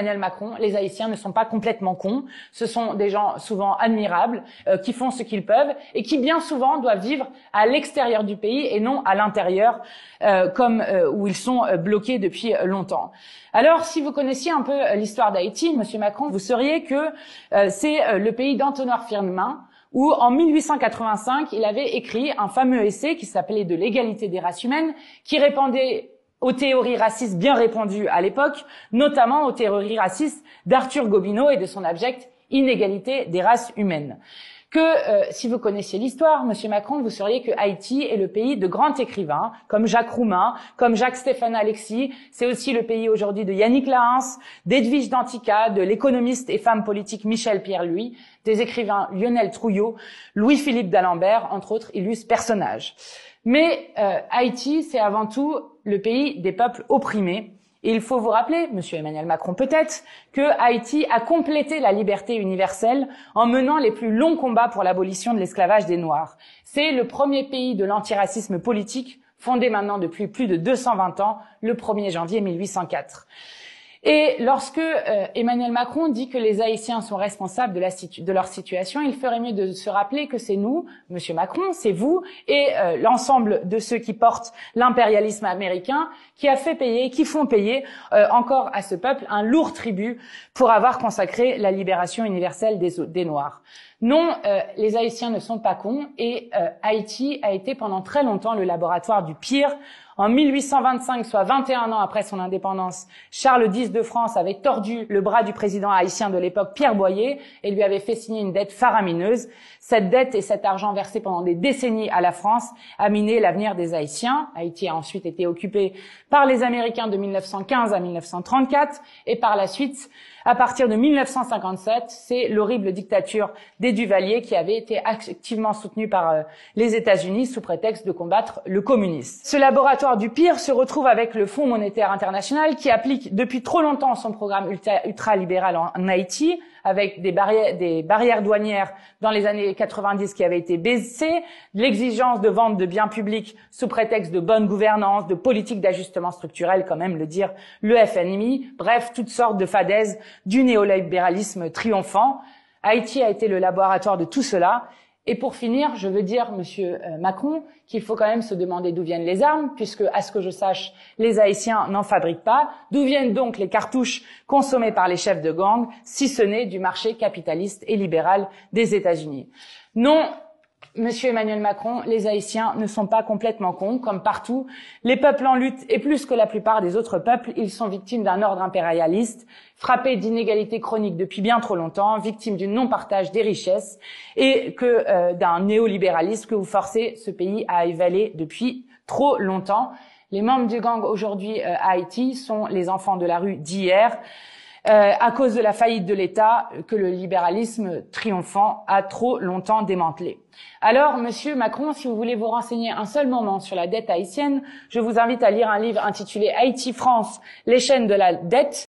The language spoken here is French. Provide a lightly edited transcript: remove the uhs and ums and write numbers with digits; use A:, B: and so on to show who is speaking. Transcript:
A: Emmanuel Macron, les Haïtiens ne sont pas complètement cons. Ce sont des gens souvent admirables, qui font ce qu'ils peuvent et qui bien souvent doivent vivre à l'extérieur du pays et non à l'intérieur, où ils sont bloqués depuis longtemps. Alors, si vous connaissiez un peu l'histoire d'Haïti, Monsieur Macron, vous sauriez que c'est le pays d'Antoine Firmin, où en 1885, il avait écrit un fameux essai qui s'appelait « De l'égalité des races humaines », qui répondait aux théories racistes bien répandues à l'époque, notamment aux théories racistes d'Arthur Gobineau et de son abjecte « Inégalité des races humaines ». Si vous connaissiez l'histoire, Monsieur Macron, vous sauriez que Haïti est le pays de grands écrivains, comme Jacques Roumain, comme Jacques-Stéphane Alexis. C'est aussi le pays aujourd'hui de Yannick Lahens, d'Edwige Danticat, de l'économiste et femme politique Michel Pierre-Louis, des écrivains Lionel Trouillot, Louis-Philippe d'Alembert, entre autres illustres personnages. Mais Haïti, c'est avant tout le pays des peuples opprimés. Et il faut vous rappeler, Monsieur Emmanuel Macron peut-être, que Haïti a complété la liberté universelle en menant les plus longs combats pour l'abolition de l'esclavage des Noirs. C'est le premier pays de l'antiracisme politique, fondé maintenant depuis plus de 220 ans, le 1er janvier 1804. Et lorsque Emmanuel Macron dit que les Haïtiens sont responsables de leur situation, il ferait mieux de se rappeler que c'est nous, Monsieur Macron, c'est vous et l'ensemble de ceux qui portent l'impérialisme américain qui font payer encore à ce peuple un lourd tribut pour avoir consacré la libération universelle des Noirs. Non, les Haïtiens ne sont pas cons et Haïti a été pendant très longtemps le laboratoire du pire. En 1825, soit 21 ans après son indépendance, Charles X de France avait tordu le bras du président haïtien de l'époque, Pierre Boyer, et lui avait fait signer une dette faramineuse. Cette dette et cet argent versé pendant des décennies à la France a miné l'avenir des Haïtiens. Haïti a ensuite été occupé par les Américains de 1915 à 1934 et par la suite, à partir de 1957, c'est l'horrible dictature des Duvalier qui avait été activement soutenue par les États-Unis sous prétexte de combattre le communisme. Ce laboratoire du pire se retrouve avec le Fonds monétaire international qui applique depuis trop longtemps son programme ultralibéral en Haïti, avec des barrières douanières dans les années 90 qui avaient été baissées, l'exigence de vente de biens publics sous prétexte de bonne gouvernance, de politique d'ajustement structurel, quand même le dire le FMI, bref, toutes sortes de fadaises du néolibéralisme triomphant. Haïti a été le laboratoire de tout cela. Et pour finir, je veux dire, Monsieur Macron, qu'il faut quand même se demander d'où viennent les armes, puisque, à ce que je sache, les Haïtiens n'en fabriquent pas. D'où viennent donc les cartouches consommées par les chefs de gang, si ce n'est du marché capitaliste et libéral des États-Unis? Non, Monsieur Emmanuel Macron, les Haïtiens ne sont pas complètement cons, comme partout. Les peuples en lutte, et plus que la plupart des autres peuples, ils sont victimes d'un ordre impérialiste, frappés d'inégalités chroniques depuis bien trop longtemps, victimes du non-partage des richesses et d'un néolibéralisme que vous forcez ce pays à avaler depuis trop longtemps. Les membres du gang aujourd'hui à Haïti sont les enfants de la rue d'hier, à cause de la faillite de l'État que le libéralisme triomphant a trop longtemps démantelé. Alors, Monsieur Macron, si vous voulez vous renseigner un seul moment sur la dette haïtienne, je vous invite à lire un livre intitulé « Haïti-France, les chaînes de la dette »